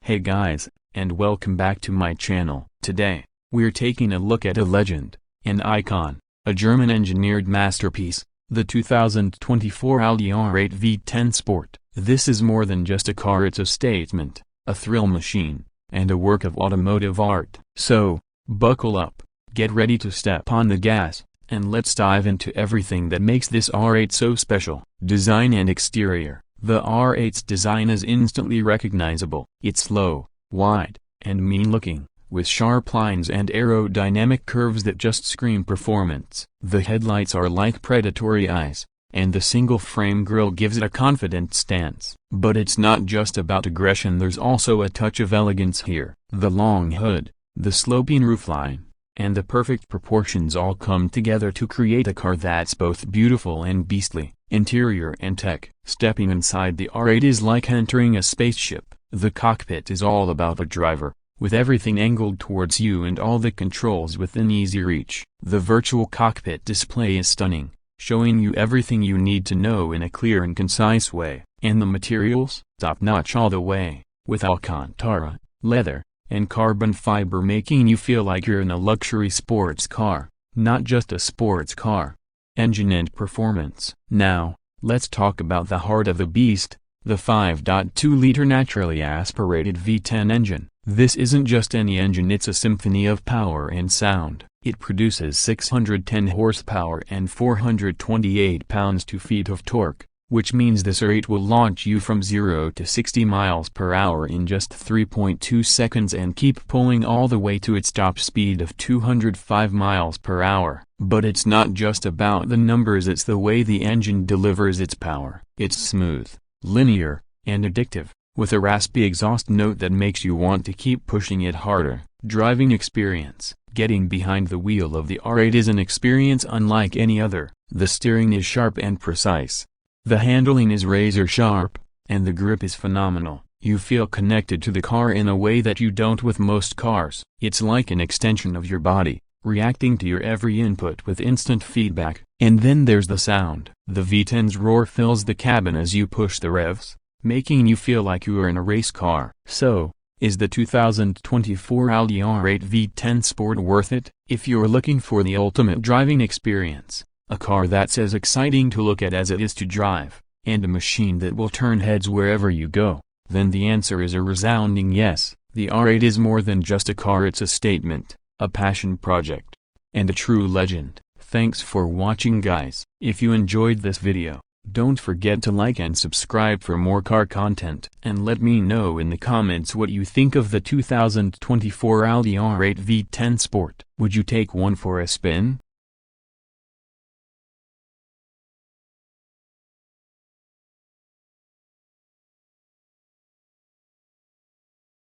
Hey guys, and welcome back to my channel. Today, we're taking a look at a legend, an icon, a German engineered masterpiece, the 2024 Audi R8 V10 Sport. This is more than just a car, it's a statement, a thrill machine, and a work of automotive art. So, buckle up, get ready to step on the gas, and let's dive into everything that makes this R8 so special. Design and exterior. The R8's design is instantly recognizable. It's low, wide, and mean-looking, with sharp lines and aerodynamic curves that just scream performance. The headlights are like predatory eyes, and the single-frame grille gives it a confident stance. But it's not just about aggression, there's also a touch of elegance here. The long hood, the sloping roofline, and the perfect proportions all come together to create a car that's both beautiful and beastly. Interior and tech. Stepping inside the R8 is like entering a spaceship. The cockpit is all about the driver, with everything angled towards you and all the controls within easy reach. The virtual cockpit display is stunning, showing you everything you need to know in a clear and concise way. And the materials? Top-notch all the way, with Alcantara, leather, and carbon fiber, making you feel like you're in a luxury sports car, not just a sports car. Engine and performance. Now, let's talk about the heart of the beast, the 5.2-liter naturally aspirated V10 engine. This isn't just any engine, it's a symphony of power and sound. It produces 610 horsepower and 428 pounds-feet of torque, which means this R8 will launch you from 0 to 60 miles per hour in just 3.2 seconds and keep pulling all the way to its top speed of 205 miles per hour. But it's not just about the numbers, it's the way the engine delivers its power. It's smooth, linear, and addictive, with a raspy exhaust note that makes you want to keep pushing it harder. Driving experience. Getting behind the wheel of the R8 is an experience unlike any other. The steering is sharp and precise. The handling is razor sharp, and the grip is phenomenal. You feel connected to the car in a way that you don't with most cars. It's like an extension of your body, reacting to your every input with instant feedback. And then there's the sound. The V10's roar fills the cabin as you push the revs, making you feel like you are in a race car. So, is the 2024 Audi R8 V10 Sport worth it? If you're looking for the ultimate driving experience, a car that's as exciting to look at as it is to drive, and a machine that will turn heads wherever you go, then the answer is a resounding yes. The R8 is more than just a car, it's a statement, a passion project, and a true legend. Thanks for watching guys. If you enjoyed this video, don't forget to like and subscribe for more car content. And let me know in the comments what you think of the 2024 Audi R8 V10 Sport. Would you take one for a spin?